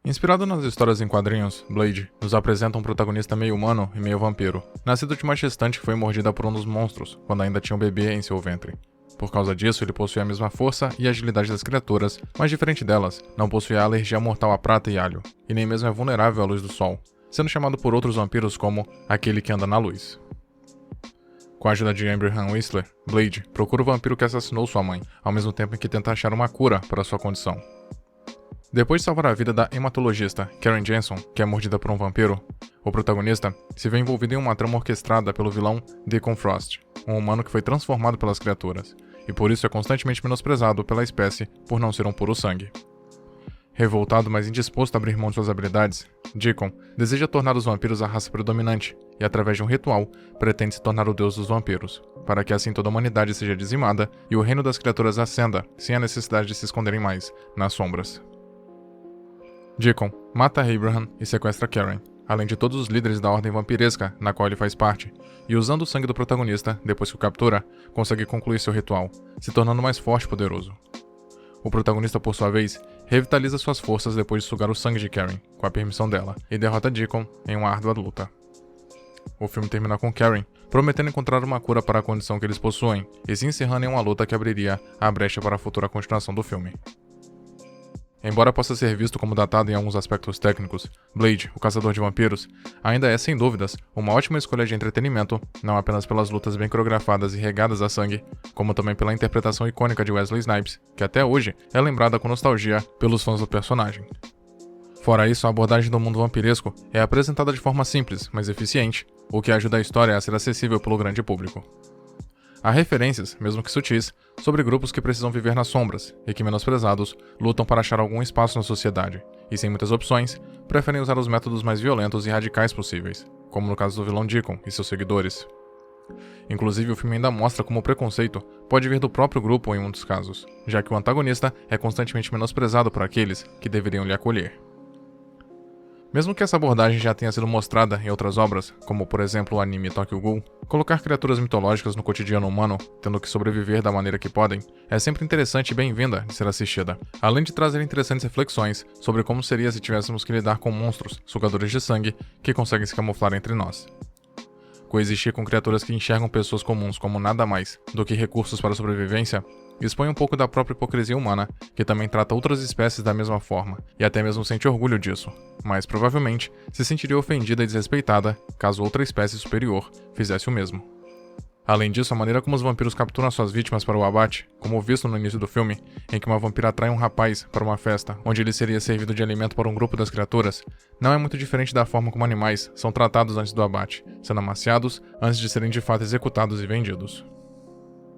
Inspirado nas histórias em quadrinhos, Blade nos apresenta um protagonista meio humano e meio vampiro, nascido de uma gestante que foi mordida por um dos monstros quando ainda tinha um bebê em seu ventre. Por causa disso, ele possui a mesma força e agilidade das criaturas, mas diferente delas, não possui a alergia mortal a prata e alho, e nem mesmo é vulnerável à luz do sol, sendo chamado por outros vampiros como aquele que anda na luz. Com a ajuda de Abraham Whistler, Blade procura o vampiro que assassinou sua mãe, ao mesmo tempo em que tenta achar uma cura para sua condição. Depois de salvar a vida da hematologista Karen Jensen, que é mordida por um vampiro, o protagonista se vê envolvido em uma trama orquestrada pelo vilão Deacon Frost, um humano que foi transformado pelas criaturas, e por isso é constantemente menosprezado pela espécie por não ser um puro sangue. Revoltado, mas indisposto a abrir mão de suas habilidades, Deacon deseja tornar os vampiros a raça predominante e, através de um ritual, pretende se tornar o deus dos vampiros, para que assim toda a humanidade seja dizimada e o reino das criaturas ascenda, sem a necessidade de se esconderem mais nas sombras. Deacon mata Abraham e sequestra Karen, além de todos os líderes da ordem vampiresca na qual ele faz parte, e usando o sangue do protagonista, depois que o captura, consegue concluir seu ritual, se tornando mais forte e poderoso. O protagonista, por sua vez, revitaliza suas forças depois de sugar o sangue de Karen, com a permissão dela, e derrota Deacon em uma árdua luta. O filme termina com Karen prometendo encontrar uma cura para a condição que eles possuem, e se encerrando em uma luta que abriria a brecha para a futura continuação do filme. Embora possa ser visto como datado em alguns aspectos técnicos, Blade, o caçador de vampiros, ainda é, sem dúvidas, uma ótima escolha de entretenimento, não apenas pelas lutas bem coreografadas e regadas a sangue, como também pela interpretação icônica de Wesley Snipes, que até hoje é lembrada com nostalgia pelos fãs do personagem. Fora isso, a abordagem do mundo vampiresco é apresentada de forma simples, mas eficiente, o que ajuda a história a ser acessível pelo grande público. Há referências, mesmo que sutis, sobre grupos que precisam viver nas sombras e que, menosprezados, lutam para achar algum espaço na sociedade e, sem muitas opções, preferem usar os métodos mais violentos e radicais possíveis, como no caso do vilão Deacon e seus seguidores. Inclusive, o filme ainda mostra como o preconceito pode vir do próprio grupo em um dos casos, já que o antagonista é constantemente menosprezado por aqueles que deveriam lhe acolher. Mesmo que essa abordagem já tenha sido mostrada em outras obras, como por exemplo o anime Tokyo Ghoul, colocar criaturas mitológicas no cotidiano humano, tendo que sobreviver da maneira que podem, é sempre interessante e bem-vinda de ser assistida, além de trazer interessantes reflexões sobre como seria se tivéssemos que lidar com monstros, sugadores de sangue, que conseguem se camuflar entre nós. Coexistir com criaturas que enxergam pessoas comuns como nada mais do que recursos para a sobrevivência expõe um pouco da própria hipocrisia humana, que também trata outras espécies da mesma forma, e até mesmo sente orgulho disso, mas provavelmente se sentiria ofendida e desrespeitada caso outra espécie superior fizesse o mesmo. Além disso, a maneira como os vampiros capturam suas vítimas para o abate, como visto no início do filme, em que uma vampira atrai um rapaz para uma festa onde ele seria servido de alimento para um grupo das criaturas, não é muito diferente da forma como animais são tratados antes do abate, sendo amaciados antes de serem de fato executados e vendidos.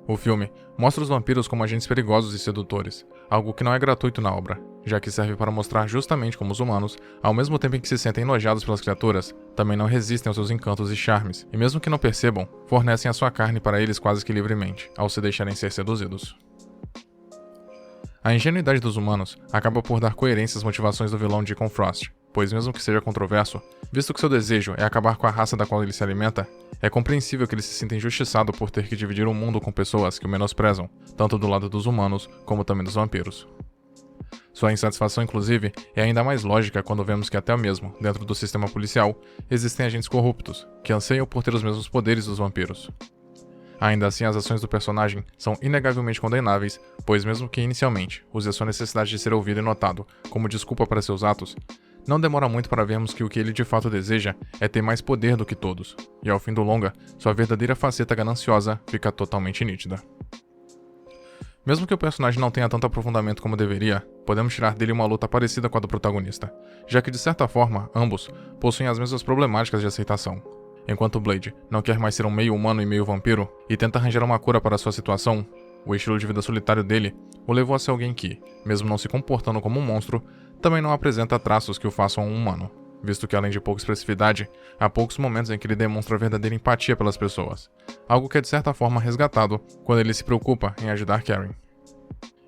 O filme mostra os vampiros como agentes perigosos e sedutores, algo que não é gratuito na obra, já que serve para mostrar justamente como os humanos, ao mesmo tempo em que se sentem enojados pelas criaturas, também não resistem aos seus encantos e charmes, e mesmo que não percebam, fornecem a sua carne para eles quase que livremente, ao se deixarem ser seduzidos. A ingenuidade dos humanos acaba por dar coerência às motivações do vilão Deacon Frost, pois mesmo que seja controverso, visto que seu desejo é acabar com a raça da qual ele se alimenta, é compreensível que ele se sinta injustiçado por ter que dividir o mundo com pessoas que o menosprezam, tanto do lado dos humanos como também dos vampiros. Sua insatisfação, inclusive, é ainda mais lógica quando vemos que até mesmo, dentro do sistema policial, existem agentes corruptos, que anseiam por ter os mesmos poderes dos vampiros. Ainda assim, as ações do personagem são inegavelmente condenáveis, pois mesmo que inicialmente use a sua necessidade de ser ouvido e notado como desculpa para seus atos, não demora muito para vermos que o que ele de fato deseja é ter mais poder do que todos, e ao fim do longa, sua verdadeira faceta gananciosa fica totalmente nítida. Mesmo que o personagem não tenha tanto aprofundamento como deveria, podemos tirar dele uma luta parecida com a do protagonista, já que de certa forma, ambos possuem as mesmas problemáticas de aceitação. Enquanto Blade não quer mais ser um meio humano e meio vampiro, e tenta arranjar uma cura para sua situação, o estilo de vida solitário dele o levou a ser alguém que, mesmo não se comportando como um monstro, também não apresenta traços que o façam um humano, visto que além de pouca expressividade, há poucos momentos em que ele demonstra verdadeira empatia pelas pessoas, algo que é de certa forma resgatado quando ele se preocupa em ajudar Karen.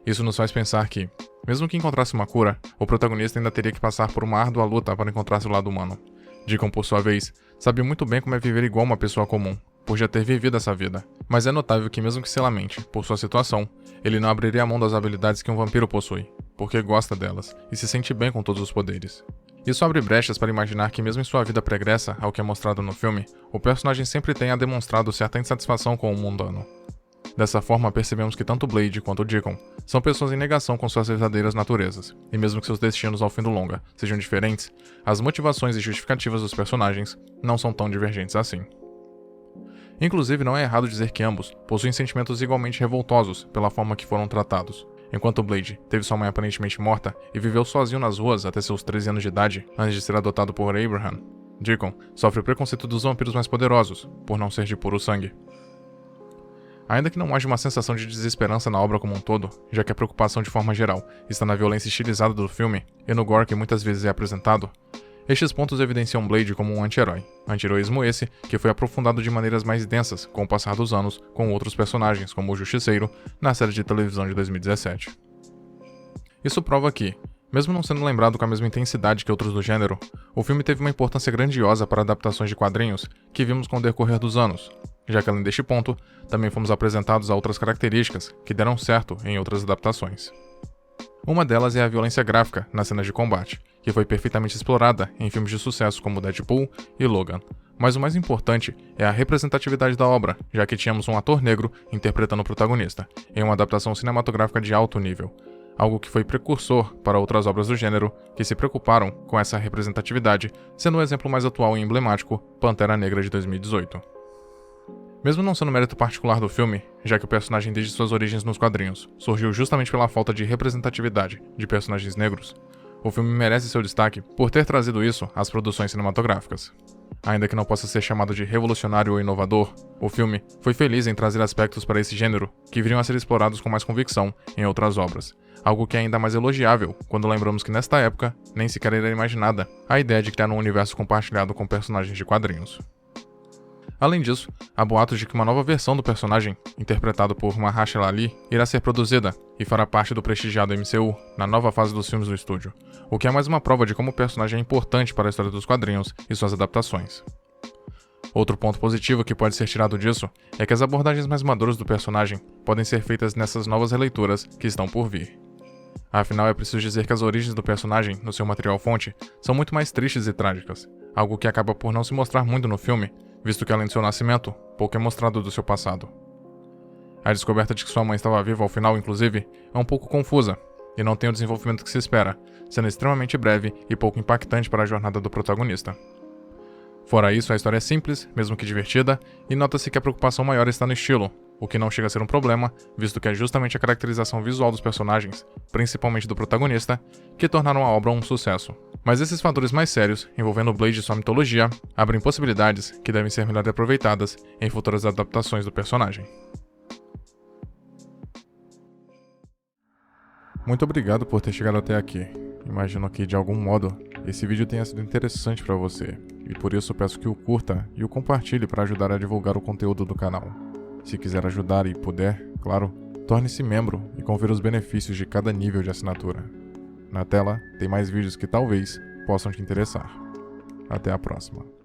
Isso nos faz pensar que, mesmo que encontrasse uma cura, o protagonista ainda teria que passar por uma árdua luta para encontrar seu lado humano. Deacon, por sua vez, sabe muito bem como é viver igual uma pessoa comum, por já ter vivido essa vida, mas é notável que mesmo que se lamente por sua situação, ele não abriria a mão das habilidades que um vampiro possui, porque gosta delas e se sente bem com todos os poderes. Isso abre brechas para imaginar que mesmo em sua vida pregressa ao que é mostrado no filme, o personagem sempre tenha demonstrado certa insatisfação com o mundano. Dessa forma, percebemos que tanto Blade quanto Deacon são pessoas em negação com suas verdadeiras naturezas, e mesmo que seus destinos ao fim do longa sejam diferentes, as motivações e justificativas dos personagens não são tão divergentes assim. Inclusive, não é errado dizer que ambos possuem sentimentos igualmente revoltosos pela forma que foram tratados. Enquanto Blade teve sua mãe aparentemente morta e viveu sozinho nas ruas até seus 13 anos de idade, antes de ser adotado por Abraham, Deacon sofre o preconceito dos vampiros mais poderosos, por não ser de puro sangue. Ainda que não haja uma sensação de desesperança na obra como um todo, já que a preocupação de forma geral está na violência estilizada do filme e no gore que muitas vezes é apresentado, estes pontos evidenciam Blade como um anti-herói. Anti-heroísmo esse que foi aprofundado de maneiras mais densas com o passar dos anos com outros personagens, como o Justiceiro, na série de televisão de 2017. Isso prova que, mesmo não sendo lembrado com a mesma intensidade que outros do gênero, o filme teve uma importância grandiosa para adaptações de quadrinhos que vimos com o decorrer dos anos, já que além deste ponto, também fomos apresentados a outras características que deram certo em outras adaptações. Uma delas é a violência gráfica nas cenas de combate, que foi perfeitamente explorada em filmes de sucesso como Deadpool e Logan. Mas o mais importante é a representatividade da obra, já que tínhamos um ator negro interpretando o protagonista, em uma adaptação cinematográfica de alto nível, algo que foi precursor para outras obras do gênero que se preocuparam com essa representatividade, sendo o exemplo mais atual e emblemático Pantera Negra de 2018. Mesmo não sendo mérito particular do filme, já que o personagem desde suas origens nos quadrinhos surgiu justamente pela falta de representatividade de personagens negros, o filme merece seu destaque por ter trazido isso às produções cinematográficas. Ainda que não possa ser chamado de revolucionário ou inovador, o filme foi feliz em trazer aspectos para esse gênero que viriam a ser explorados com mais convicção em outras obras, algo que é ainda mais elogiável quando lembramos que nesta época nem sequer era imaginada a ideia de criar um universo compartilhado com personagens de quadrinhos. Além disso, há boatos de que uma nova versão do personagem, interpretado por Mahershala Ali, irá ser produzida e fará parte do prestigiado MCU na nova fase dos filmes do estúdio, o que é mais uma prova de como o personagem é importante para a história dos quadrinhos e suas adaptações. Outro ponto positivo que pode ser tirado disso é que as abordagens mais maduras do personagem podem ser feitas nessas novas releituras que estão por vir. Afinal, é preciso dizer que as origens do personagem, no seu material fonte, são muito mais tristes e trágicas, algo que acaba por não se mostrar muito no filme, visto que além do seu nascimento, pouco é mostrado do seu passado. A descoberta de que sua mãe estava viva ao final, inclusive, é um pouco confusa, e não tem o desenvolvimento que se espera, sendo extremamente breve e pouco impactante para a jornada do protagonista. Fora isso, a história é simples, mesmo que divertida, e nota-se que a preocupação maior está no estilo, o que não chega a ser um problema, visto que é justamente a caracterização visual dos personagens, principalmente do protagonista, que tornaram a obra um sucesso. Mas esses fatores mais sérios, envolvendo Blade e sua mitologia, abrem possibilidades que devem ser melhor aproveitadas em futuras adaptações do personagem. Muito obrigado por ter chegado até aqui. Imagino que, de algum modo, esse vídeo tenha sido interessante para você, e por isso peço que o curta e o compartilhe para ajudar a divulgar o conteúdo do canal. Se quiser ajudar e puder, claro, torne-se membro e confira os benefícios de cada nível de assinatura. Na tela tem mais vídeos que talvez possam te interessar. Até a próxima.